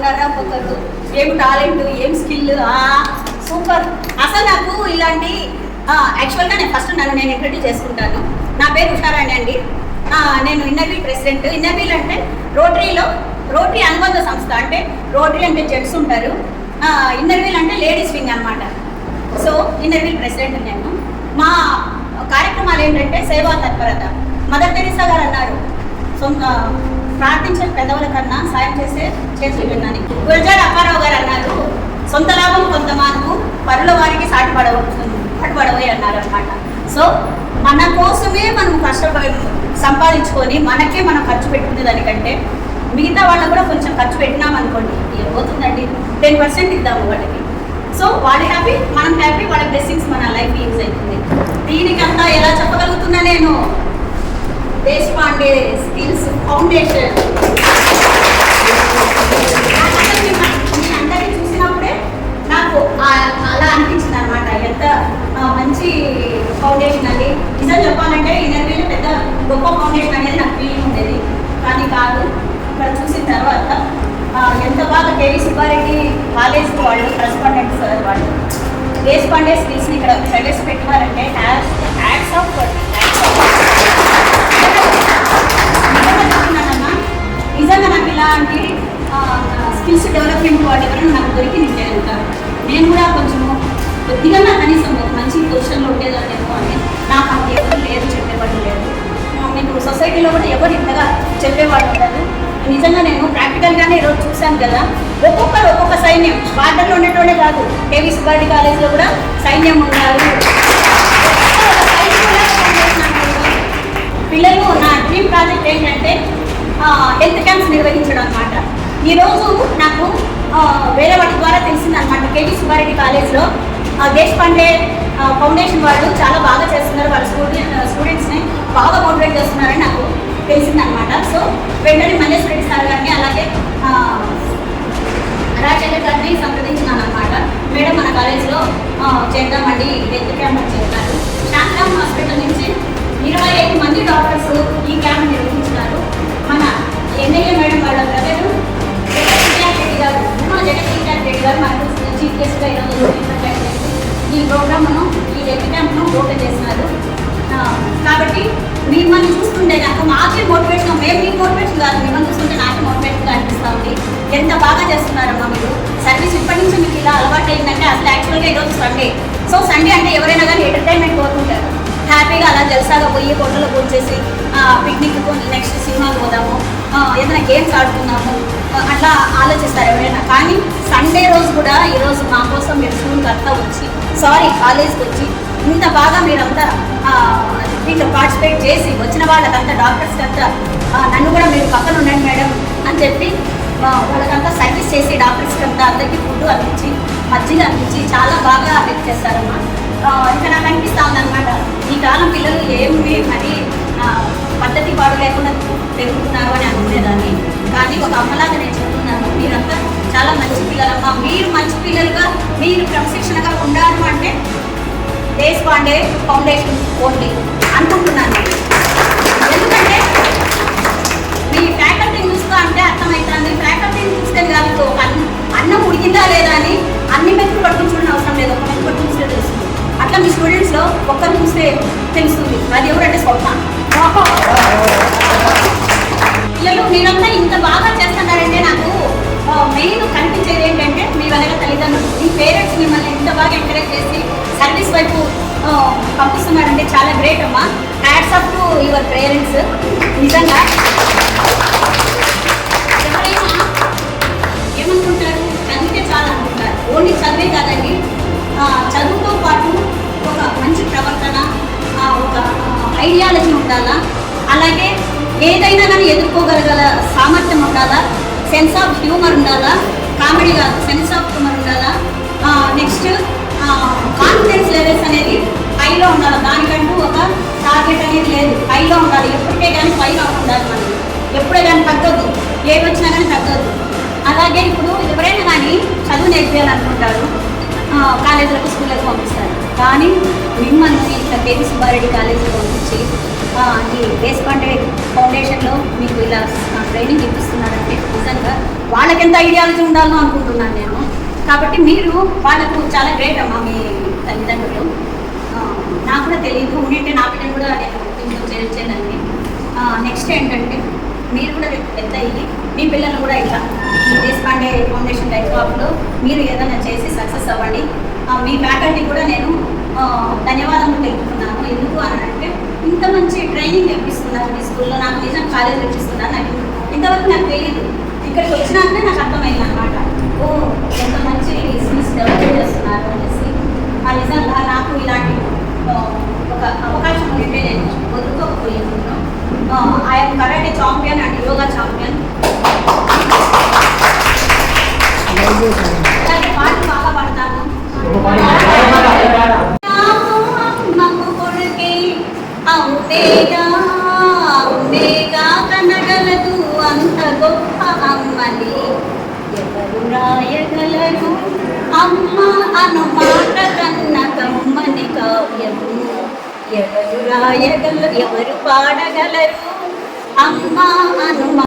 ఒక్కరున్నారా ఒక్కొక్కరు ఏం టాలెంట్ ఏం స్కిల్ సూపర్. అసలు నాకు ఇలాంటి యాక్చువల్గా నేను ఫస్ట్ నేను ఇంట్రడ్యూస్ చేసుకుంటాను. నా పేరు ఉషారాణి అండి. నేను ఇన్నర్వీల్ ప్రెసిడెంట్. ఇన్నర్వీల్ అంటే రోటరీ అనుబంధ సంస్థ. అంటే రోటరీ అంటే జెంట్స్ ఉంటారు, ఇన్నర్వీల్ అంటే లేడీస్ వింగ్ అనమాట. సో ఇన్నర్వీల్ ప్రెసిడెంట్ నేను. మా కార్యక్రమాలు ఏంటంటే సేవా తత్పరత. మదర్ తెరీసా గారు అన్నారు, ప్రార్థించే పెదవుల కన్నా సాయం చేసే చేతులు విన్నాను. గురజాడ అప్పారావు గారు అన్నారు, సొంత లాభం కొంత మానుకు పరుల వారికి సాటిపడవే అన్నారు అనమాట. సో మన కోసమే మనం కష్టపడి సంపాదించుకొని మనకే మనం ఖర్చు పెట్టుకునే దానికంటే మిగతా వాళ్ళకు కూడా కొంచెం ఖర్చు పెట్టినామనుకోండి, ఏమవుతుందండి, 10% ఇద్దాము వాళ్ళకి. సో వాళ్ళు హ్యాపీ, మనం హ్యాపీ, వాళ్ళ బ్లెస్సింగ్స్ మన లైఫ్ యూజ్ అవుతుంది. దీనికంతా ఎలా చెప్పగలుగుతున్నా నేను, దేశపాండే స్కిల్స్ ఫౌండేషన్ అందరినీ చూసినప్పుడే నాకు అలా అనిపించింది అనమాట. ఎంత మంచి ఫౌండేషన్ అది. నిజం చెప్పాలంటే ఇన్నర్వీల్ పెద్ద గొప్ప ఫౌండేషన్ అనేది నాకు ఫీలింగ్ ఉండేది, కానీ కాదు. ఇక్కడ చూసిన తర్వాత ఎంత బాగా కేవీ సుబ్బారెడ్డి కాలేజ్ వాళ్ళు కరెస్పాండెంట్ సార్ వాళ్ళు దేశపాండే స్కిల్స్ని ఇక్కడ ప్రవేశపెట్టినారంటే హ్యాట్స్ ఆఫ్. నిజంగా నాకు ఇలాంటి స్కిల్స్ డెవలప్మెంట్ వాటి వల్ల నాకు దొరికింది ఉంటారు. నేను కూడా కొంచెము కొద్దిగా నాకు కనీసం ఒక మంచి పొజిషన్లో ఉండేదాన్నేమో అని నాకు అంత ఎవరు లేదు, చెప్పేవాళ్ళు లేదు. మీకు సొసైటీలో కూడా ఎవరు ఇంతగా చెప్పేవాళ్ళు ఉండదు. నిజంగా నేను ప్రాక్టికల్గానే ఈరోజు చూశాను కదా, ఒక్కొక్కరు ఒక్కొక్క సైన్యం. బార్డర్లో ఉండేటోనే కాదు, కేవీ సుబ్బారెడ్డి కాలేజ్లో కూడా సైన్యం ఉన్నారు. పిల్లలు నా డ్రీమ్ ప్రాజెక్ట్ ఏంటంటే హెల్త్ క్యాంప్స్ నిర్వహించడం అనమాట. ఈరోజు నాకు వేరే వాటి ద్వారా తెలిసిందనమాట, కేవీ సుబ్బారెడ్డి కాలేజ్లో దేశపాండే ఫౌండేషన్ వాళ్ళు చాలా బాగా చేస్తున్నారు, వాళ్ళ స్టూడెంట్స్ని బాగా మోటివేట్ చేస్తున్నారని నాకు తెలిసిందనమాట. సో వెంటనే మల్లేశ్వర రెడ్డి సార్ గారిని అలాగే రాజశేఖర్ గారిని సంప్రదించినాను అనమాట. మేడం మన కాలేజ్లో చేద్దామండి హెల్త్ క్యాంప్ అని చెప్పారు. శాంతిరామ్ హాస్పిటల్ నుంచి 25 మంది డాక్టర్స్ ఈ క్యాంప్ నిర్వహించినారు. మన ఎమ్మెల్యే మేడం వాళ్ళ బ్రదరు జగన్ గారు మనకు చీఫ్ గెస్ట్గా ఈరోజు ఈ ప్రోగ్రామ్ను, ఈ హెల్త్ క్యాంప్ను ఓపెన్ చేస్తున్నారు. కాబట్టి మిమ్మల్ని చూస్తుంటే నాకు మాకే మోటివేషన్, మేము మీకు మోటివేషన్ కాదు, మిమ్మల్ని చూస్తుంటే నాకు మోటివేషన్గా అనిపిస్తూ ఉంది. ఎంత బాగా చేస్తున్నారమ్మా మీరు సర్వీస్. ఇప్పటి నుంచి మీకు ఇలా అలవాటు అయిందంటే, అసలు యాక్చువల్గా ఈరోజు సండే. సో సండే అంటే ఎవరైనా కానీ ఎంటర్టైన్మెంట్ కోరుకుంటారు. హ్యాపీగా అలా జల్సాగా పోయి హోటల్లో కూర్చేసి పిక్నిక్ నెక్స్ట్ సినిమాకి పోదాము, ఏదైనా గేమ్స్ ఆడుకున్నాము అట్లా ఆలోచిస్తారు ఎవరైనా. కానీ సండే రోజు కూడా ఈరోజు మా కోసం మీరు స్కూల్కి అంతా వచ్చి కాలేజ్కి వచ్చి ఇంత బాగా మీరంతా దీంట్లో పార్టిసిపేట్ చేసి వచ్చిన వాళ్ళకంతా డాక్టర్స్కి అంతా నన్ను కూడా మీరు పక్కన ఉండండి మేడం అని చెప్పి వాళ్ళకంతా సర్వీస్ చేసి డాక్టర్స్కి అంతా అందరికీ ఫుడ్ అందించి మజ్జిగ అందించి చాలా బాగా హెల్ప్ చేస్తారమ్మా. ఇంకా నాకు అనిపిస్తూ ఉందన్నమాట, ఈ కాలం పిల్లలు ఏమి మరి పద్ధతి పాడు లేకుండా పెరుగుతున్నారు అని అనుకునేదాన్ని. కానీ ఒక అమ్మలాగా నేను చెప్తున్నాను, మీరంతా చాలా మంచి పిల్లలమ్మా. మీరు మంచి పిల్లలుగా మీరు క్రమశిక్షణగా ఉండాలి అంటే దేశపాండే ఫౌండేషన్ ఓన్లీ అనుకుంటున్నాను. ఎందుకంటే మీ ఫ్యాకల్టీని చూస్తూ అంటే అర్థమవుతుంది. ఫ్యాకల్టీని చూస్తే కాదు, అన్నం ఉడికిందా లేదా అని అన్ని మెతులు పట్టుకుని చూడని అవసరం లేదు, ఒక మెతులు పట్టుకుని చూస్తే తెలుస్తుంది. అట్లా మీ స్టూడెంట్స్లో ఒక్కరిని చూస్తే తెలుస్తుంది అది ఎవరంటే స్వప్న. పిల్లలు మీరంతా ఇంత బాగా చేస్తున్నారంటే నాకు మెయిన్ కనిపించేది ఏంటంటే మీ వెనక తల్లిదండ్రులు, మీ పేరెంట్స్ మిమ్మల్ని ఇంత బాగా ఎంకరేజ్ చేసి సర్వీస్ వైపు పంపిస్తున్నారంటే చాలా గ్రేట్ అమ్మా. Hats off to your parents. నిజంగా ఎవరైనా ఏమనుకుంటారు, చదివితే చాలా అనుకుంటారు. ఓన్లీ చదివే కాదండి, చదువుతో పాటు ఒక మంచి ప్రవర్తన, ఒక ఐడియాలజీ ఉండాలా, అలాగే ఏదైనా కానీ ఎదుర్కోగలగల సామర్థ్యం ఉండాలా, సెన్స్ ఆఫ్ హ్యూమర్ ఉండాలా, కామెడీ కాదు సెన్స్ ఆఫ్ హ్యూమర్ ఉండాలా. నెక్స్ట్ కాన్ఫిడెన్స్ లెవెల్స్ అనేది హైలో ఉండాలి. దానికంటూ ఒక టార్గెట్ అనేది లేదు, హైలో ఉండాలి. ఎప్పటికే కానీ పైలో ఉండాలి. మనం ఎప్పుడే కానీ తగ్గద్దు, ఏది వచ్చినా కానీ తగ్గద్దు. అలాగే ఇప్పుడు ఎవరైనా కానీ చదువు నేర్పించాలనుకుంటారు, కాలేజీలకు స్కూళ్ళకు పంపిస్తారు. కానీ మిమ్మల్ని ఇట్లా కేవీ సుబ్బారెడ్డి కాలేజీలో పంపించి ఈ దేశపాండే ఫౌండేషన్లో మీకు ఇలా ట్రైనింగ్ ఇప్పిస్తున్నారంటే నిజంగా వాళ్ళకి ఎంత ఐడియాలజీ ఉండాలో అనుకుంటున్నాను నేను. కాబట్టి మీరు వాళ్ళకు చాలా గ్రేట్ అమ్మా మీ తల్లిదండ్రులు. నాకు కూడా తెలియదు, ఉండింటే నా బిడ్డను కూడా నేను కొంచెం చేర్చేదాన్ని. నెక్స్ట్ ఏంటంటే మీరు కూడా పెద్ద అయ్యి మీ పిల్లలు కూడా ఇట్లా ఈ దేశపాండే ఫౌండేషన్ టైప్ ఆఫ్లో మీరు ఏదైనా చేసి సక్సెస్ అవ్వండి. మీ ఫ్యాకల్టీ కూడా నేను ధన్యవాదాలు తెలుపుతున్నాను. ఎందుకు అని అంటే ఇంత మంచి ట్రైనింగ్ ఇప్పిస్తున్నారు మీ స్కూల్లో. నాకు నిజం కాలేజ్ ఇప్పిస్తున్నారు, నాకు ఇంతవరకు నాకు తెలియదు. ఇక్కడికి వచ్చినాకనే నాకు అర్థమైంది అనమాట. ఓ ఎంత మంచి స్కిల్స్ డెవలప్ చేస్తున్నారు అనేసి. నిజంగా నాకు ఇలాంటి ఒక అవకాశం ఉంటే నేను వదులుకోకపోయాను. I'm karate champion and yoga champion. అలాగే పాటలు బాగా పాడతాను. అమ్మకు కొడుకే అవునేగా అవునేగా కనగలదు అంత గొప్ప అమ్మని ఎవరు రాయగలరు అమ్మ అను మాట కన్న కమ్మని కావ్యము ఎవరు రాయగలరు ఎవరు పాడగలరు అమ్మ అను